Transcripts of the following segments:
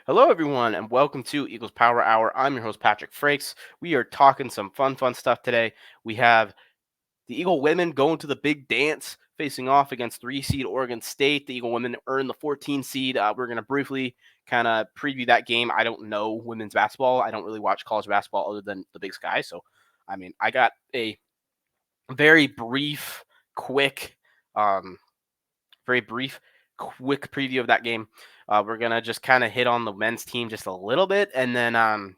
Hello, everyone, and welcome to Eagles Power Hour. I'm your host, Patrick Frakes. We are talking some fun stuff today. We have the Eagle women going to the big dance, facing off against 3 seed Oregon State. The Eagle women earned the 14 seed. We're going to briefly kind of preview that game. I don't know women's basketball. I don't really watch college basketball other than the Big Sky. So, I got a very brief, quick, um, very brief, quick preview of that game. We're gonna just kind of hit on the men's team just a little bit, and then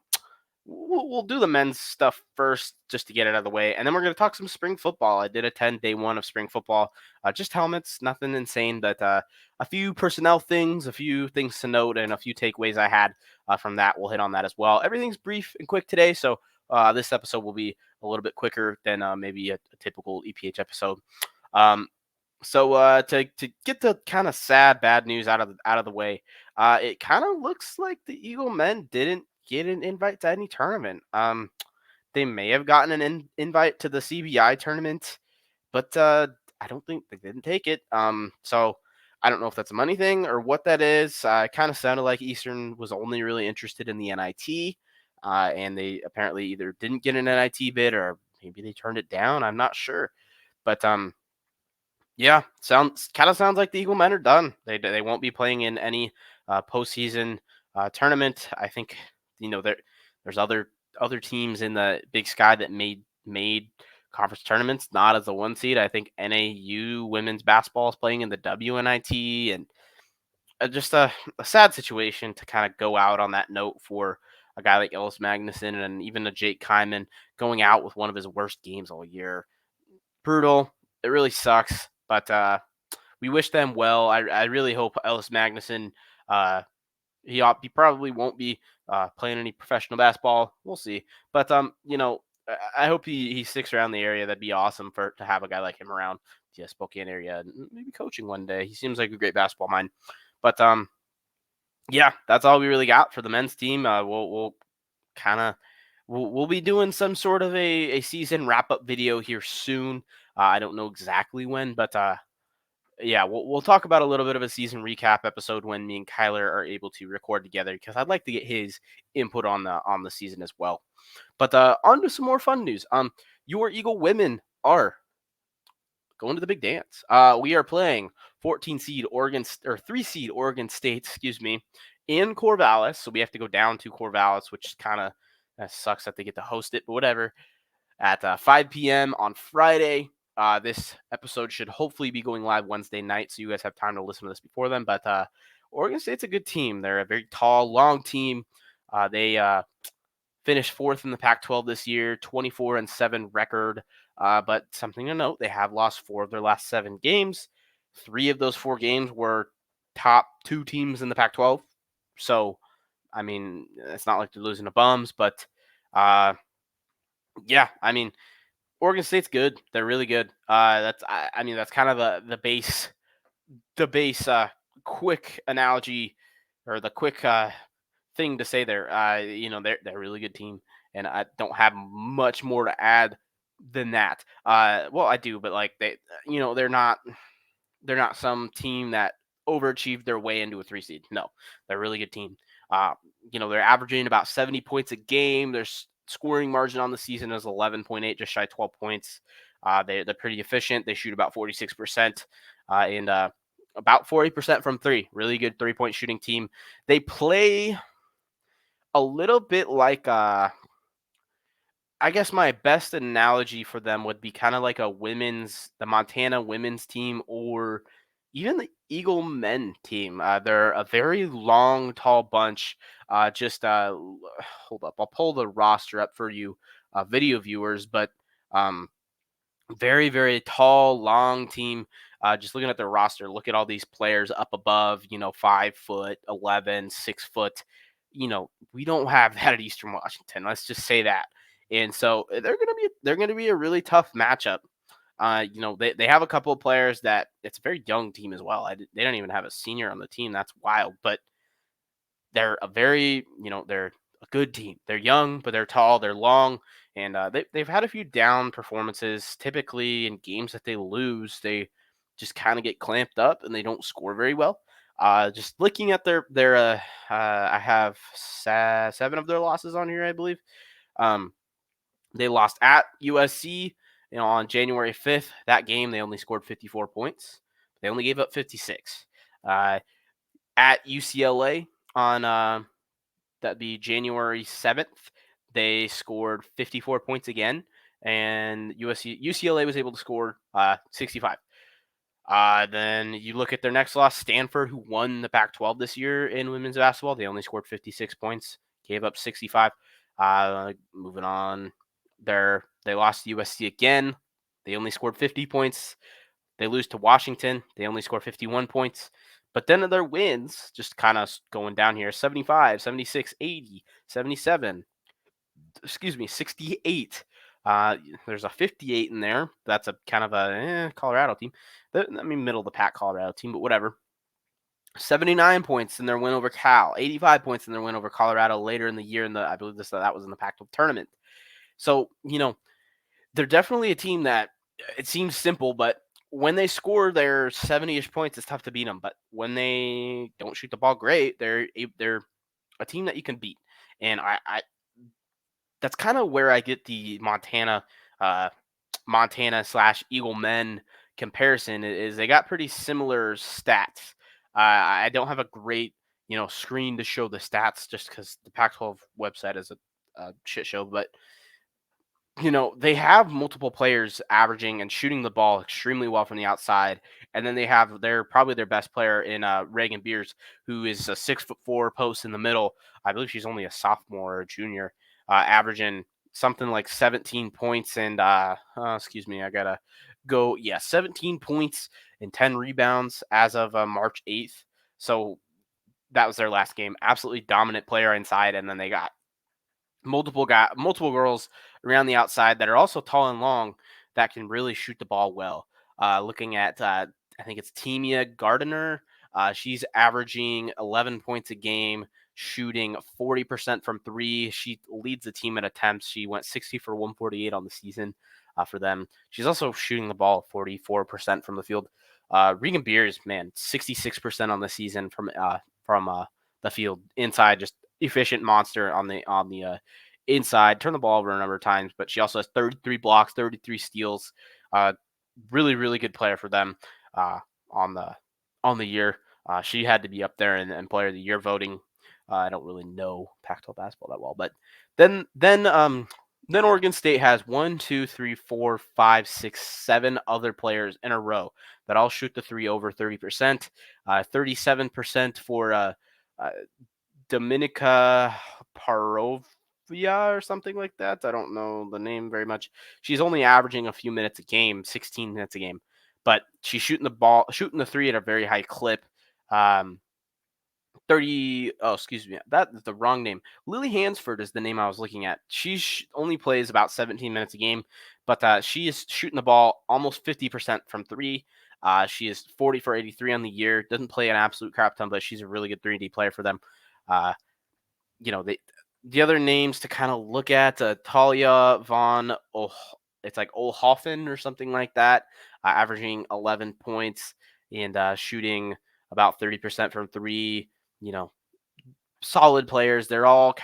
we'll do the men's stuff first just to get it out of the way, and then we're gonna talk some spring football. I did attend day one of spring football. Just helmets, nothing insane, but a few personnel things, a few things to note, and a few takeaways I had from that. We'll hit on that as well. Everything's brief and quick today, so this episode will be a little bit quicker than maybe a typical EPH episode. Um, to get the kind of sad bad news out of the way, it kind of looks like the Eagle men didn't get an invite to any tournament. They may have gotten an invite to the CBI tournament, but I don't think they didn't take it. So I don't know if that's a money thing or what that is. It kind of sounded like Eastern was only really interested in the NIT, and they apparently either didn't get an NIT bid or maybe they turned it down. I'm not sure, but yeah, sounds like the Eagle men are done. They won't be playing in any postseason tournament. I think there's other teams in the Big Sky that made conference tournaments, not as a 1 seed. I think NAU women's basketball is playing in the WNIT, and just a sad situation to kind of go out on that note for a guy like Ellis Magnuson and even a Jake Kyman going out with one of his worst games all year. Brutal. It really sucks, but we wish them well. I really hope Ellis Magnuson. Uh, he probably won't be playing any professional basketball. We'll see, but I hope he sticks around the area. That'd be awesome to have a guy like him around the Spokane area and maybe coaching one day. He seems like a great basketball mind. But yeah, that's all we really got for the men's team. We'll kind of we'll be doing some sort of a season wrap up video here soon. I don't know exactly when, but yeah, we'll talk about a little bit of a season recap episode when me and Kyler are able to record together because I'd like to get his input on the season as well. But on to some more fun news. Your Eagle women are going to the big dance. We are playing 14 seed Oregon or 3 seed Oregon State, excuse me, in Corvallis. So we have to go down to Corvallis, which kind of sucks that they get to host it, but whatever. At 5 p.m. on Friday. This episode should hopefully be going live Wednesday night, so you guys have time to listen to this before then. But Oregon State's a good team. They're a very tall, long team. They finished fourth in the Pac-12 this year, 24-7 record. But something to note, they have lost 4 of their last 7 games. 3 of those 4 games were top 2 teams in the Pac-12. So, I mean, it's not like they're losing to bums, but yeah, I mean, Oregon State's good. They're really good. That's kind of the base quick analogy or the quick thing to say there. They're a really good team, and I don't have much more to add than that. Well, I do, but like they're not some team that overachieved their way into a 3 seed. No, they're a really good team. Uh, they're averaging about 70 points a game. Their scoring margin on the season is 11.8, just shy 12 points. They're pretty efficient. They shoot about 46%, and about 40% from three. Really good 3-point shooting team. They play a little bit like I guess my best analogy for them would be kind of like the Montana women's team, or even the Eagle men team. They're a very long, tall bunch. Hold up, I'll pull the roster up for you, video viewers. But um, very, very tall, long team. Just looking at their roster, look at all these players up above, 5'11", 6 foot. We don't have that at Eastern Washington. Let's just say that. And so they're gonna be a really tough matchup. They have a couple of players that it's a very young team as well. They don't even have a senior on the team. That's wild. But they're a good team. They're young, but they're tall, they're long, and they've had a few down performances. Typically, in games that they lose, they just kind of get clamped up and they don't score very well. Just looking at I have 7 of their losses on here, I believe. Um, they lost at USC, on January 5th. That game, they only scored 54 points. They only gave up 56. Uh, at UCLA on that'd be January 7th, they scored 54 points again, and UCLA was able to score 65. Then you look at their next loss, Stanford, who won the Pac-12 this year in women's basketball. They only scored 56 points, gave up 65. Moving on, they lost to USC again. They only scored 50 points. They lose to Washington. They only score 51 points. But then their wins, just kind of going down here, 75, 76, 80, 77, 68. There's a 58 in there. That's a kind of a Colorado team. Middle of the pack Colorado team, but whatever. 79 points in their win over Cal. 85 points in their win over Colorado later in the year. I believe that was in the Pac-12 tournament. So they're definitely a team that it seems simple, but when they score their 70-ish points, it's tough to beat them. But when they don't shoot the ball great, they're a team that you can beat. And I that's kind of where I get the uh, Montana slash Eagle men comparison is they got pretty similar stats. I don't have a great screen to show the stats just because the Pac-12 website is a shit show, but they have multiple players averaging and shooting the ball extremely well from the outside, and then they have probably their best player in Reagan Beers, who is a 6'4" post in the middle. I believe she's only a sophomore or a junior, averaging something like 17 points and excuse me, I gotta go. Yeah, 17 points and 10 rebounds as of March 8th. So that was their last game. Absolutely dominant player inside, and then they got multiple girls around the outside that are also tall and long that can really shoot the ball well. Looking at I think it's Timia Gardiner. She's averaging 11 points a game, shooting 40% from three. She leads the team in attempts. She went 60 for 148 on the season for them. She's also shooting the ball 44% from the field. Regan Beers, man, 66% on the season from the field inside, just efficient monster on the inside. Turn the ball over a number of times, but she also has 33 blocks, 33 steals. Uh, really good player for them uh, on the year. She had to be up there in player of the year voting. I don't really know Pac-12 basketball that well, but then Oregon State has 1, 2, 3, 4, 5, 6, 7 other players in a row that all shoot the three over 30%. 37% for uh, Dominica Parovia or something like that. I don't know the name very much. She's only averaging a few minutes a game, 16 minutes a game, but she's shooting the three at a very high clip. 30 oh excuse me, that is the wrong name. Lily Hansford is the name I was looking at. She only plays about 17 minutes a game, but she is shooting the ball almost 50% from three. She is 40 for 83 on the year. Doesn't play an absolute crap ton, but she's a really good 3D player for them. uh, the other names to kind of look at, Talia von it's like Olhoffen or something like that, averaging 11 points and shooting about 30% from three. You know, solid players. They're all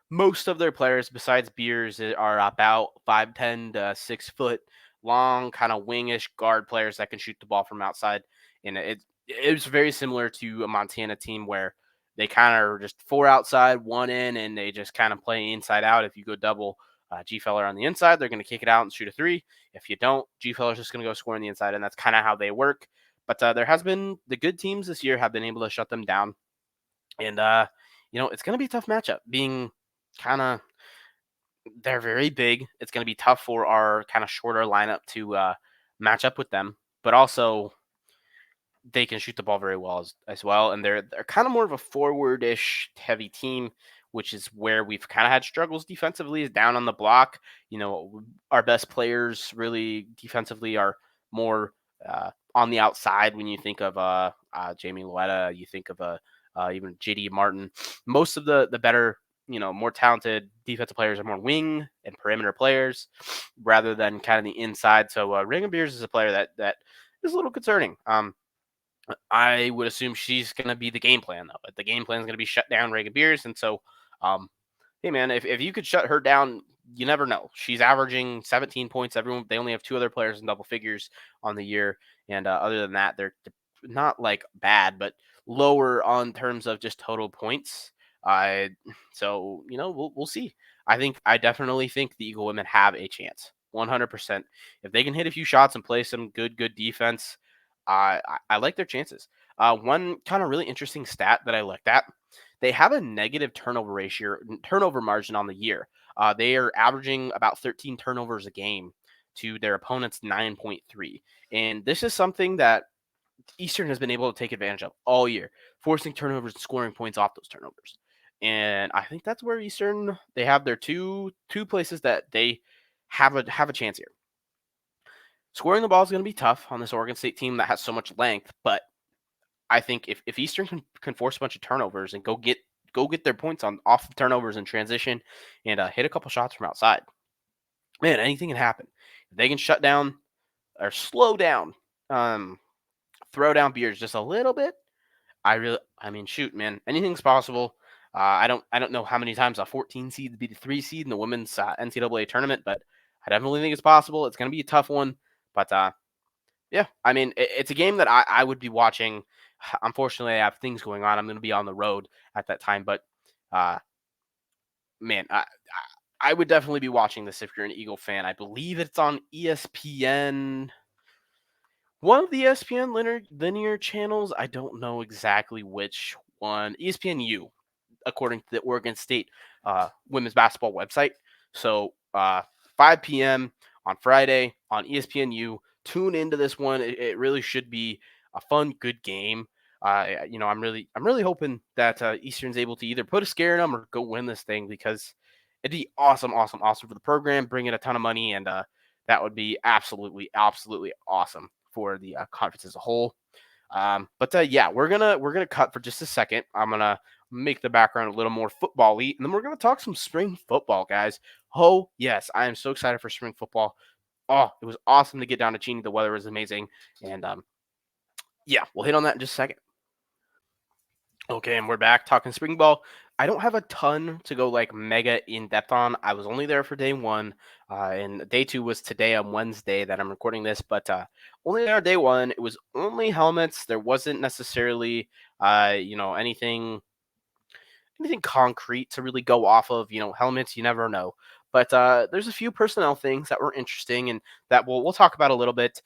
most of their players besides Beers are about 5'10" to 6 foot long, kind of wingish guard players that can shoot the ball from outside. And it's very similar to a Montana team where they kind of are just four outside, one in, and they just kind of play inside out. If you go double G Feller on the inside, they're going to kick it out and shoot a three. If you don't, G Feller's just going to go score on the inside, and that's kind of how they work. But there has been the good teams this year have been able to shut them down, and it's going to be a tough matchup. Being kind of they're very big. It's going to be tough for our kind of shorter lineup to match up with them, but also they can shoot the ball very well as well, and they're kind of more of a forward-ish heavy team, which is where we've kind of had struggles defensively. Is down on the block. Our best players really defensively are more on the outside. When you think of Jamie Loetta, you think of even JD Martin. Most of the better, more talented defensive players are more wing and perimeter players rather than kind of the inside. So Reagan Beers is a player that is a little concerning. I would assume she's going to be the game plan, though. The game plan is going to be shut down Reagan Beers. And so, um, hey, man, if you could shut her down, you never know. She's averaging 17 points. They only have two other players in double figures on the year. And other than that, they're not like bad, but lower on terms of just total points. Uh, so, we'll see. I definitely think the Eagle women have a chance. 100%. If they can hit a few shots and play some good defense, I like their chances. One kind of really interesting stat that I looked at, they have a negative turnover margin on the year. They are averaging about 13 turnovers a game to their opponent's 9.3. And this is something that Eastern has been able to take advantage of all year, forcing turnovers and scoring points off those turnovers. And I think that's where Eastern, they have their two places that they have a chance here. Scoring the ball is going to be tough on this Oregon State team that has so much length, but I think if Eastern can force a bunch of turnovers and go get their points on off of turnovers and transition and hit a couple shots from outside, man, anything can happen. If they can shut down or slow down, um, throw down Beers just a little bit, I mean, shoot, man, anything's possible. I don't know how many times a 14 seed beat a 3 seed in the women's NCAA tournament, but I definitely think it's possible. It's going to be a tough one, but yeah, I mean, it's a game that I would be watching. Unfortunately, I have things going on. I'm going to be on the road at that time, but uh, man, I would definitely be watching this if you're an Eagle fan. I believe it's on ESPN, one of the ESPN linear channels. I don't know exactly which one. ESPNU, according to the Oregon State women's basketball website. So 5 p.m. on Friday on ESPNU. Tune into this one. It really should be a fun, good game. I'm really hoping that Eastern's able to either put a scare in them or go win this thing, because it'd be awesome, awesome, awesome for the program, bring in a ton of money, and that would be absolutely, absolutely awesome for the conference as a whole. But yeah, we're gonna cut for just a second. I'm gonna make the background a little more football-y, and then we're gonna talk some spring football, guys. Oh yes, I am so excited for spring football. Oh, it was awesome to get down to Cheney. The weather was amazing, and yeah, we'll hit on that in just a second. Okay, and we're back talking spring ball. I don't have a ton to go like mega in depth on. I was only there for day one, and day two was today on Wednesday that I'm recording this. But only there day one. It was only helmets. There wasn't necessarily, anything concrete to really go off of. Helmets, you never know. But there's a few personnel things that were interesting and that we'll talk about a little bit.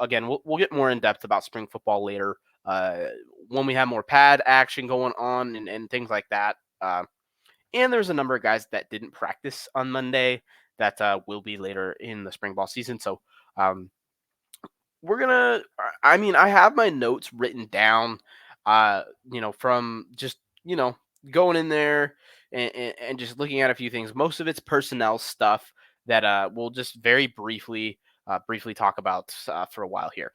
Again, we'll get more in depth about spring football later uh, when we have more pad action going on and things like that. And there's a number of guys that didn't practice on Monday that will be later in the spring ball season. So um, we're gonna. I mean, I have my notes written down. From just going in there and just looking at a few things. Most of it's personnel stuff that we'll just very briefly talk about for a while here.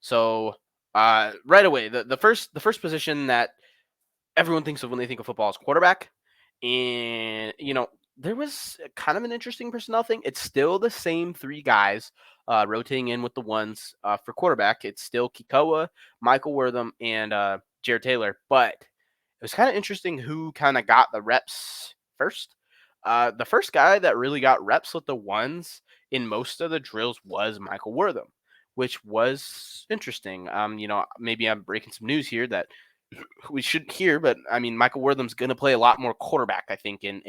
So right away, the first position that everyone thinks of when they think of football is quarterback, and there was kind of an interesting personnel thing. It's still the same three guys rotating in with the ones for quarterback. It's still Kikoa, Michael Wortham, and Jared Taylor. But it was kind of interesting who kind of got the reps first. The first guy that really got reps with the ones in most of the drills was Michael Wortham, which was interesting. Maybe I'm breaking some news here that we shouldn't hear, but I mean, Michael Wortham's going to play a lot more quarterback, I think, in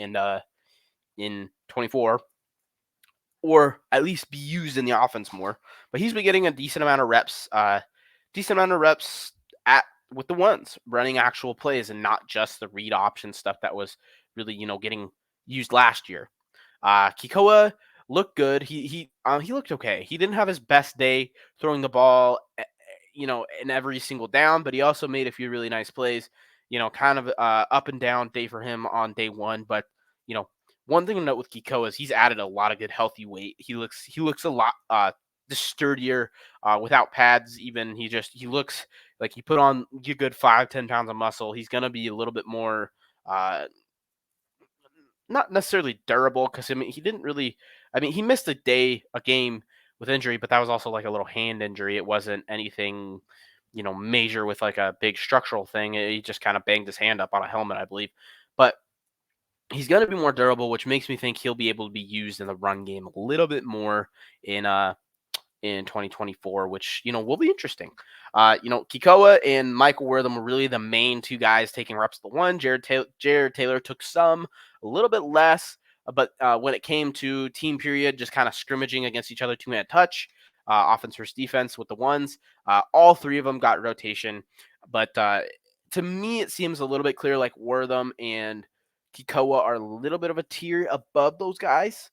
24, or at least be used in the offense more. But he's been getting a decent amount of reps at with the ones running actual plays and not just the read option stuff that was really getting used last year. Kikoa looked good. He looked okay. He didn't have his best day throwing the ball, in every single down, but he also made a few really nice plays. Kind of up and down day for him on day one. But you know, one thing to note with Kikoa is he's added a lot of good healthy weight. He looks a lot just sturdier without pads. Even he looks like he put on a good 5-10 pounds of muscle. He's gonna be a little bit more. Not necessarily durable, because I mean he didn't really. I mean he missed a game with injury, but that was also like a little hand injury. It wasn't anything major with like a big structural thing. He just kind of banged his hand up on a helmet, I believe. But he's going to be more durable, which makes me think he'll be able to be used in the run game a little bit more in 2024, which will be interesting. Kikoa and Michael Wortham were really the main two guys taking reps. The one Jared Taylor took some, a little bit less, but when it came to team period, just kind of scrimmaging against each other, two-man touch, offense versus defense with the ones, all three of them got rotation. But to me, it seems a little bit clear like Wortham and Kikoa are a little bit of a tier above those guys,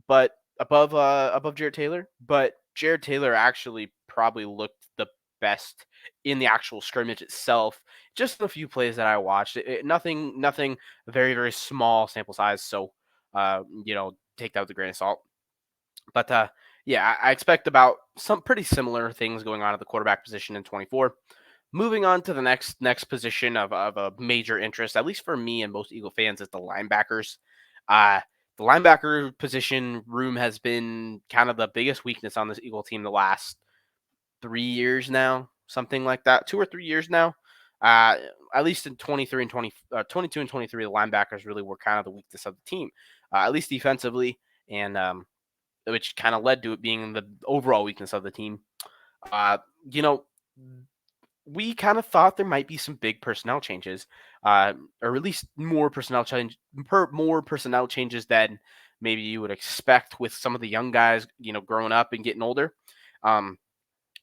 but above Jared Taylor. But Jared Taylor actually probably looked the best in the actual scrimmage itself. Just a few plays that I watched. Nothing very, very small sample size. So, take that with a grain of salt. But yeah, I expect about some pretty similar things going on at the quarterback position in 24. Moving on to the next position of a major interest, at least for me and most Eagle fans, is the linebackers. Uh, the linebacker position room has been kind of the biggest weakness on this Eagle team the last 3 years now, something like that, 2 or 3 years now. Uh, at least in 23 and 22 and 23, the linebackers really were kind of the weakness of the team, at least defensively, and which kind of led to it being the overall weakness of the team. Uh, you know, we kind of thought there might be some big personnel changes, or at least more personnel changes than maybe you would expect with some of the young guys, growing up and getting older. Um,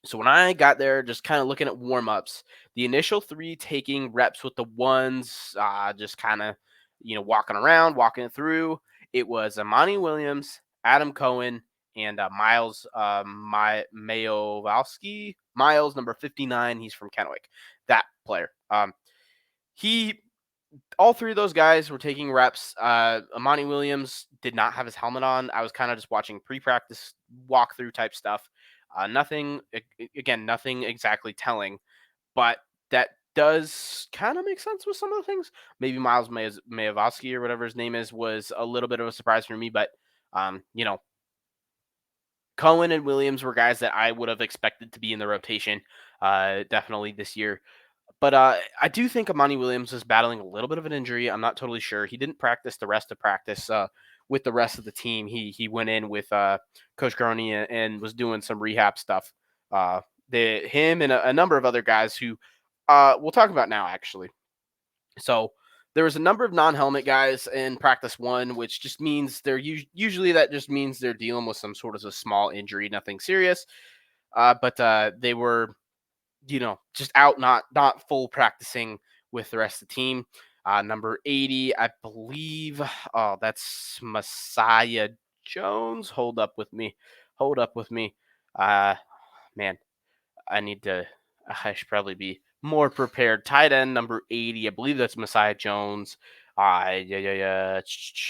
so when I got there, just kind of looking at warm ups, the initial three taking reps with the ones, just kind of, walking around, walking it through. It was Amani Williams, Adam Cohen, and Mayovalski. Miles, number 59. He's from Kennewick. That player. He all three of those guys were taking reps. Amani Williams did not have his helmet on. I was kind of just watching pre-practice walkthrough type stuff. Nothing exactly telling, but that does kind of make sense with some of the things. Maybe Miles Mayavosky or whatever his name is was a little bit of a surprise for me, but um, you know, Cohen and Williams were guys that I would have expected to be in the rotation, definitely this year. But I do think Amani Williams is battling a little bit of an injury. I'm not totally sure. He didn't practice the rest of practice with the rest of the team. He went in with Coach Groney and was doing some rehab stuff. Him and a number of other guys who we'll talk about now, actually. So there was a number of non-helmet guys in practice one, which just means usually that just means they're dealing with some sort of a small injury, nothing serious. But they were just out, not full practicing with the rest of the team. Number 80, I believe. Oh, that's Messiah Jones. Hold up with me. Uh, Man, I need to. I should probably be more prepared. Tight end number 80, I believe that's Messiah Jones. Yeah.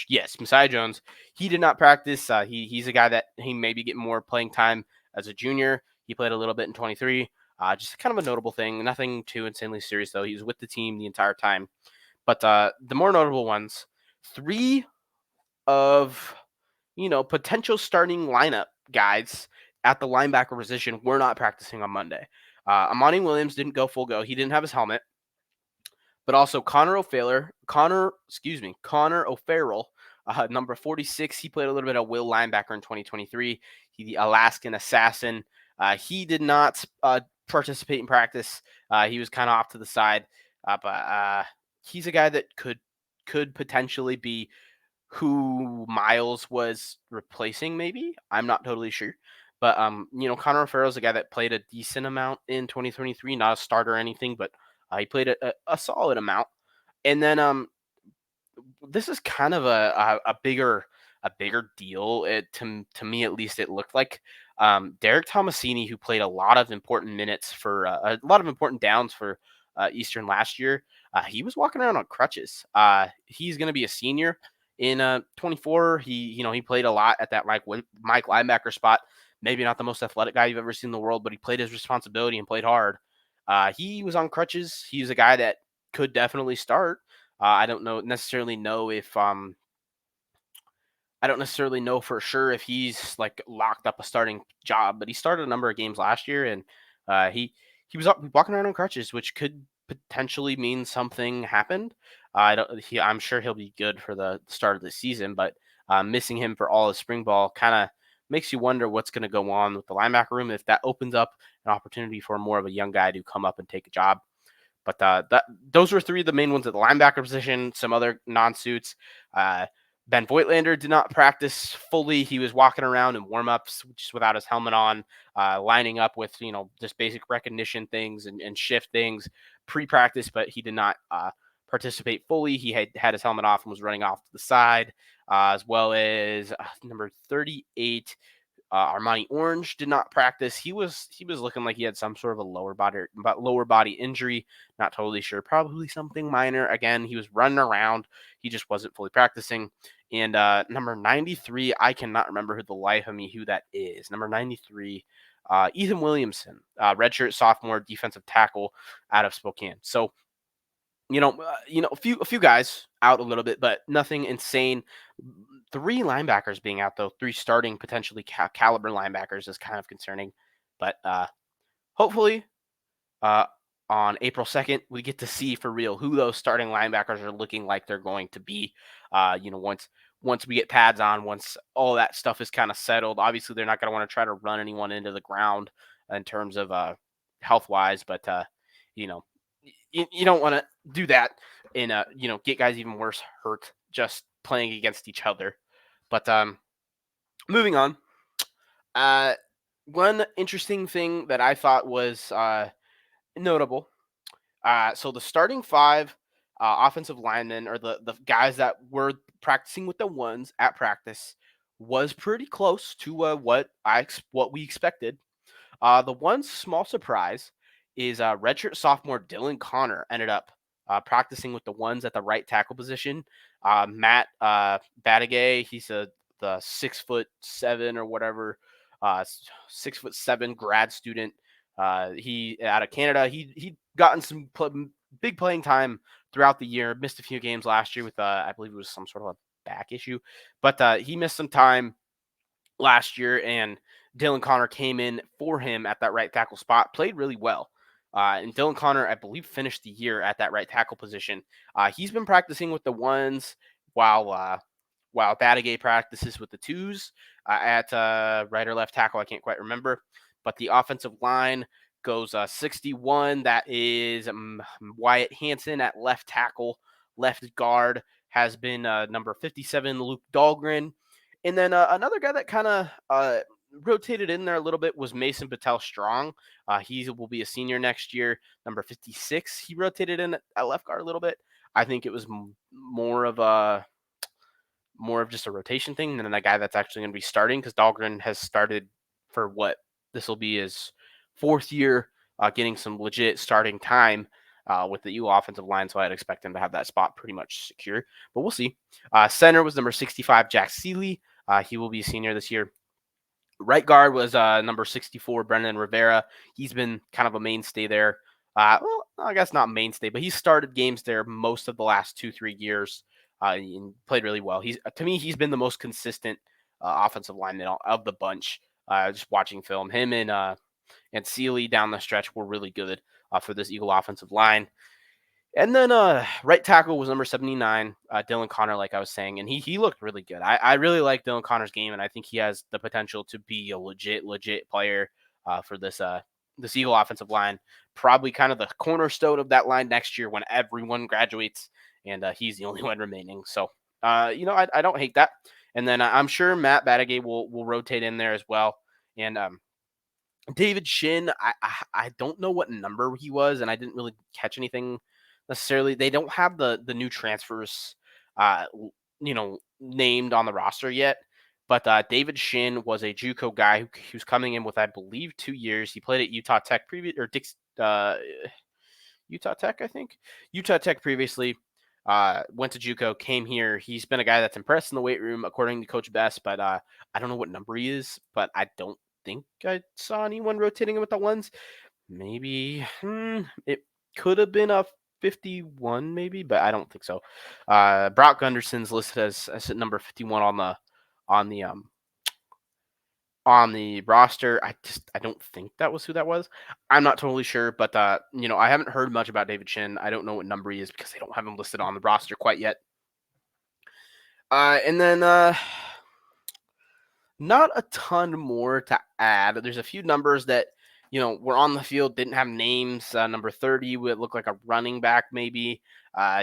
Yes, Messiah Jones. He did not practice. He's a guy that he may be getting more playing time as a junior. He played a little bit in 23. Just kind of a notable thing. Nothing too insanely serious though. He was with the team the entire time. But the more notable ones, three of potential starting lineup guys at the linebacker position were not practicing on Monday. Amani Williams didn't go full go. He didn't have his helmet. But also Connor O'Farrell, number 46. He played a little bit of will linebacker in 2023. He the Alaskan assassin. He did not participate in practice. He was kind of off to the side. But he's a guy that could potentially be who Miles was replacing, maybe. I'm not totally sure. But Connor O'Farrell's a guy that played a decent amount in 2023, not a starter or anything, but he played a solid amount. And then this is kind of a bigger deal. To me at least, it looked like Derek Tomasini, who played a lot of important minutes for a lot of important downs for Eastern last year. He was walking around on crutches. He's going to be a senior in 24. He played a lot at that Mike linebacker spot. Maybe not the most athletic guy you've ever seen in the world, but he played his responsibility and played hard. He was on crutches. He's a guy that could definitely start. I don't necessarily know if I don't necessarily know for sure if he's like locked up a starting job, but he started a number of games last year, and he he was walking around on crutches, which could potentially mean something happened. I don't. I'm sure he'll be good for the start of the season, but missing him for all of spring ball kind of makes you wonder what's going to go on with the linebacker room if that opens up an opportunity for more of a young guy to come up and take a job. But those were three of the main ones at the linebacker position. Some other non-suits. Uh, Ben Voigtlander did not practice fully. He was walking around in warm-ups just without his helmet on, lining up with just basic recognition things and shift things pre-practice, but he did not participate fully. He had his helmet off and was running off to the side, as well as number 38 Armani Orange did not practice. He was looking like he had some sort of a lower body injury. Not totally sure. Probably something minor. Again, he was running around. He just wasn't fully practicing. And number 93, I cannot remember who the life of me who that is. Number 93, Ethan Williamson, redshirt sophomore defensive tackle out of Spokane. So a few guys out a little bit, but nothing insane. Three linebackers being out though, three starting potentially caliber linebackers is kind of concerning. But hopefully, uh, on April 2nd, we get to see for real who those starting linebackers are looking like they're going to be. Once we get pads on, once all that stuff is kind of settled. Obviously, they're not going to want to try to run anyone into the ground in terms of health wise, but you know you don't want to do that and get guys even worse hurt just playing against each other. But moving on, uh, one interesting thing that I thought was notable. So the starting five offensive linemen, or the guys that were practicing with the ones at practice, was pretty close to what we expected. The one small surprise is redshirt sophomore Dylan Connor ended up practicing with the ones at the right tackle position. Matt Batagay, he's the 6'7" or whatever, 6'7" grad student. He out of Canada. He gotten some big playing time throughout the year. Missed a few games last year with I believe it was some sort of a back issue, but he missed some time last year, and Dylan Connor came in for him at that right tackle spot, played really well. And Dylan Connor, I believe, finished the year at that right tackle position. He's been practicing with the ones while Batagay practices with the twos at right or left tackle. I can't quite remember, but the offensive line goes 61. That is Wyatt Hansen at left tackle. Left guard has been number 57, Luke Dahlgren. And then another guy that kind of rotated in there a little bit was Mason Patel Strong. He will be a senior next year, number 56. He rotated in at left guard a little bit. I think it was more of just a rotation thing than a guy that's actually going to be starting, because Dahlgren has started for what this will be his fourth year, getting some legit starting time with the U offensive line. So I'd expect him to have that spot pretty much secure, but we'll see. Center was number 65, Jack Seeley. He will be a senior this year. Right guard was number 64, Brendan Rivera. He's been kind of a mainstay there. Well, I guess not mainstay, but he started games there most of the last 2-3 years and played really well. To me, he's been the most consistent offensive lineman of the bunch. Just watching film, him and Seeley down the stretch were really good for this Eagle offensive line. And then right tackle was number 79, Dylan Connor, like I was saying, and he looked really good. I really like Dylan Connor's game, and I think he has the potential to be a legit player for this Eagle offensive line. Probably kind of the cornerstone of that line next year when everyone graduates, and he's the only one remaining. So I don't hate that. And then I'm sure Matt Batagay will rotate in there as well. And David Shin, I don't know what number he was, and I didn't really catch anything necessarily. They don't have the new transfers, named on the roster yet. But David Shin was a JUCO guy who was coming in with, I believe, 2 years. He played at Utah Tech Utah Tech, I think. Utah Tech previously. Went to JUCO, came here. He's been a guy that's impressed in the weight room, according to Coach Best. But I don't know what number he is. But I don't think I saw anyone rotating him with the ones. Maybe it could have been a 51, maybe, but I don't think so. Brock Gunderson's listed as at number 51 on the on the roster. I don't think that was who that was. I'm not totally sure, but I haven't heard much about David Shin. I don't know what number he is because they don't have him listed on the roster quite yet. And then not a ton more to add. There's a few numbers that were on the field, didn't have names. Number 30 would look like a running back, maybe.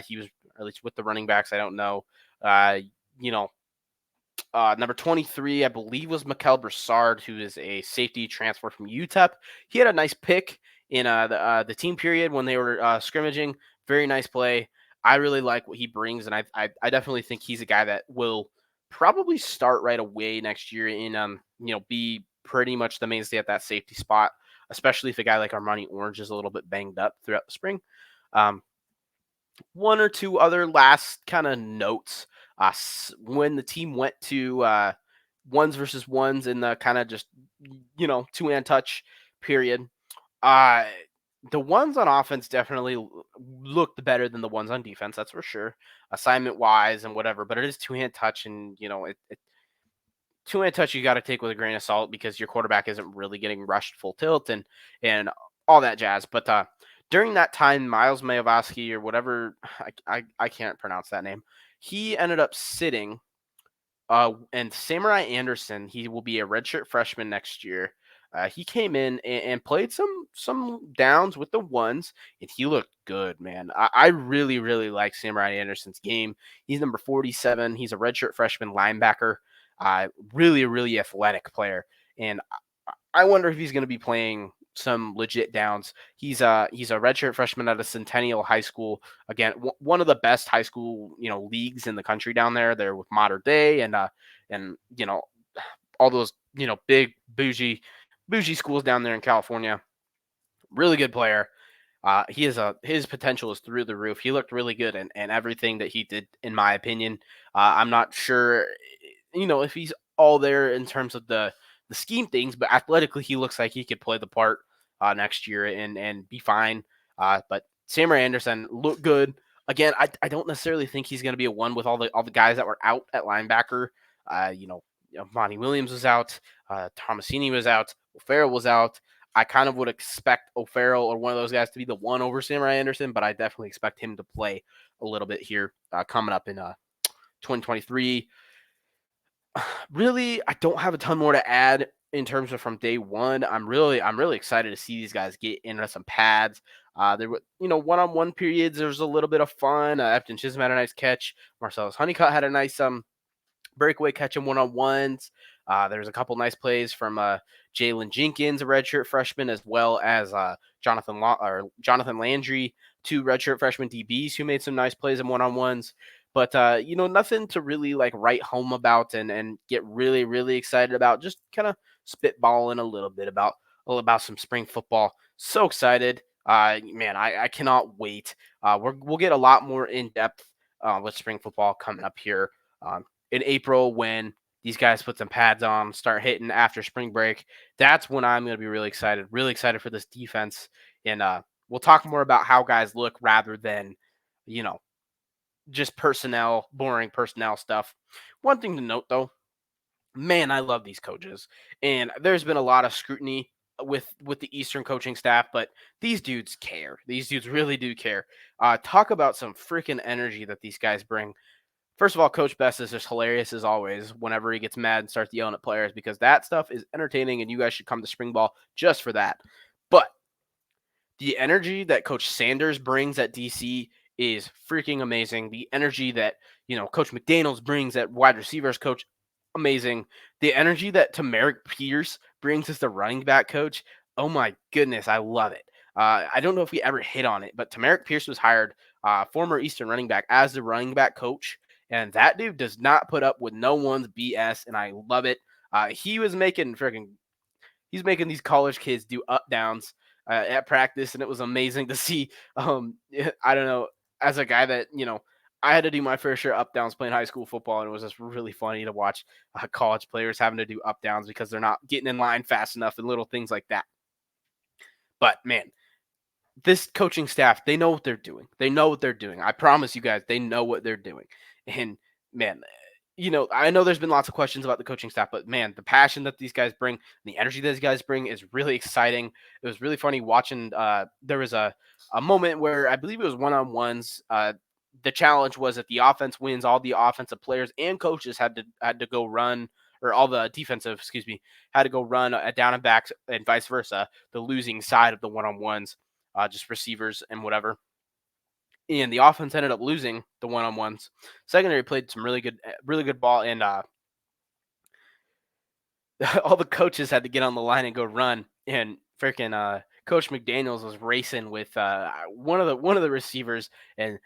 He was, or at least with the running backs. I don't know. Uh, you know, Number 23, I believe, was Mikel Broussard, who is a safety transfer from UTEP. He had a nice pick in the team period when they were scrimmaging. Very nice play. I really like what he brings, and I definitely think he's a guy that will probably start right away next year and be pretty much the mainstay at that safety spot, especially if a guy like Armani Orange is a little bit banged up throughout the spring. Um, One or two other last kind of notes. When the team went to ones versus ones in the kind of just two-hand touch period, uh, the ones on offense definitely looked better than the ones on defense. That's for sure, assignment wise and whatever. But it is two-hand touch, and two-hand touch you got to take with a grain of salt because your quarterback isn't really getting rushed full tilt and all that jazz. But during that time, Miles Mayovaski or whatever, I can't pronounce that name. He ended up sitting. And Samurai Anderson, he will be a redshirt freshman next year. He came in and played some downs with the ones, and he looked good, man. I really really like Samurai Anderson's game. He's number 47. He's a redshirt freshman linebacker. Really really athletic player, and I wonder if he's going to be playing some legit downs. He's a redshirt freshman at a Centennial High School. Again, one of the best high school leagues in the country down there. They're with Mater Dei and all those big bougie schools down there in California. Really good player. His potential is through the roof. He looked really good and everything that he did, in my opinion. I'm not sure, if he's all there in terms of the scheme things, but athletically, he looks like he could play the part next year and be fine. But Samurai Anderson looked good. Again, I don't necessarily think he's going to be a one with all the guys that were out at linebacker. Monty Williams was out. Tomasini was out. O'Farrell was out. I kind of would expect O'Farrell or one of those guys to be the one over Samurai Anderson, but I definitely expect him to play a little bit here coming up in 2023. Really, I don't have a ton more to add in terms of from day one. I'm really excited to see these guys get into some pads. There were one-on-one periods. There was a little bit of fun. Afton Chisholm had a nice catch. Marcellus Honeycutt had a nice breakaway catching one-on-ones. There's a couple nice plays from Jalen Jenkins, a redshirt freshman, as well as Jonathan Landry, two redshirt freshman DBs who made some nice plays in one-on-ones. But nothing to really like write home about and get really really excited about. Just kind of spitballing a little bit about some spring football. So excited, man! I cannot wait. We'll get a lot more in depth with spring football coming up here. In April when these guys put some pads on, start hitting after spring break. That's when I'm going to be really excited for this defense. And we'll talk more about how guys look rather than, you know, just boring personnel stuff. One thing to note though, man, I love these coaches. And there's been a lot of scrutiny with the Eastern coaching staff, but these dudes care. These dudes really do care. Talk about some freaking energy that these guys bring. First of all, Coach Best is just hilarious as always whenever he gets mad and starts yelling at players because that stuff is entertaining and you guys should come to spring ball just for that. But the energy that Coach Sanders brings at DC is freaking amazing. The energy that, Coach McDaniels brings at wide receivers coach, amazing. The energy that Tamarick Pierce brings as the running back coach, oh my goodness, I love it. I don't know if we ever hit on it, but Tamarick Pierce was hired, former Eastern running back, as the running back coach. And that dude does not put up with no one's BS, and I love it. He's making these college kids do up downs at practice, and it was amazing to see. I don't know, as a guy that I had to do my fair share of up downs playing high school football, and it was just really funny to watch college players having to do up downs because they're not getting in line fast enough and little things like that. But man, this coaching staff, they know what they're doing. They know what they're doing. I promise you guys, they know what they're doing. And man, I know there's been lots of questions about the coaching staff, but man, the passion that these guys bring, the energy that these guys bring is really exciting. It was really funny watching. There was a moment where I believe it was one on ones. The challenge was that the offense wins, all the offensive players and coaches had to go run, or all the defensive, excuse me, had to go run down and back, and vice versa. The losing side of the one on ones, just receivers and whatever, and the offense ended up losing the one on ones. Secondary played some really good ball, and all the coaches had to get on the line and go run. And freaking Coach McDaniels was racing with one of the receivers and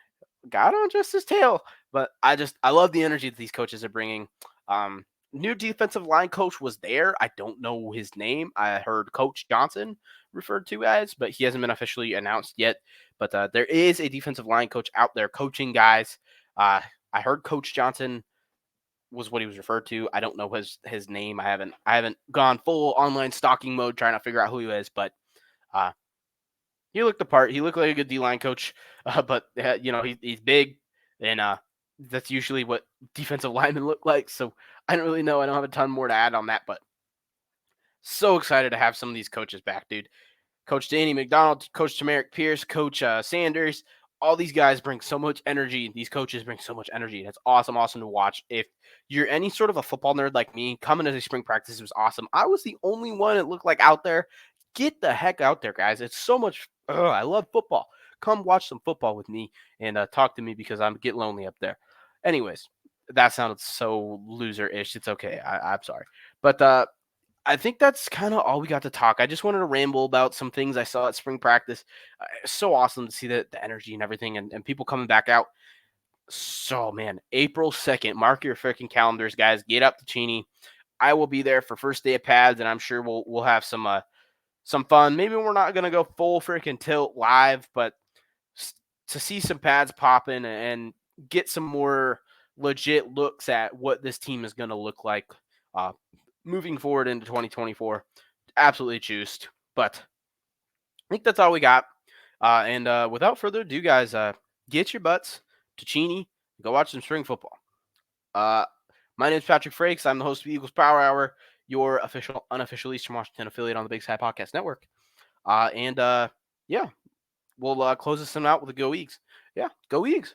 got on just his tail. But I love the energy that these coaches are bringing. Um, New defensive line coach was there. I don't know his name. I heard Coach Johnson referred to as, but he hasn't been officially announced yet. But there is a defensive line coach out there coaching guys. I heard Coach Johnson was what he was referred to. I don't know his name. I haven't gone full online stalking mode trying to figure out who he is, but uh, he looked the part. He looked like a good D line coach, but he's big, and that's usually what defensive linemen look like. So I don't really know. I don't have a ton more to add on that, but so excited to have some of these coaches back, dude. Coach Danny McDonald, Coach Tamarick Pierce, Coach Sanders. All these guys bring so much energy. These coaches bring so much energy. That's awesome to watch. If you're any sort of a football nerd like me, coming to the spring practice was awesome. I was the only one it looked like out there. Get the heck out there, guys. It's so much. I love football. Come watch some football with me and talk to me because I'm get lonely up there. Anyways, that sounded so loser-ish. It's okay. I'm sorry. But I think that's kind of all we got to talk. I just wanted to ramble about some things I saw at spring practice. It's so awesome to see the energy and everything, and people coming back out. So, man, April 2nd, mark your freaking calendars, guys. Get up to Cheney. I will be there for first day of pads, and I'm sure we'll have some fun. Maybe we're not gonna go full freaking tilt live, but to see some pads popping and get some more legit looks at what this team is gonna look like uh, moving forward into 2024. Absolutely juiced. But I think that's all we got. And without further ado, guys, get your butts to Cheney. Go watch some spring football. Uh, my name is Patrick Frakes. I'm the host of Eagles Power Hour, your official, unofficial Eastern Washington affiliate on the Big Sky Podcast Network. And yeah, we'll close this one out with a Go Eags. Yeah, Go Eags.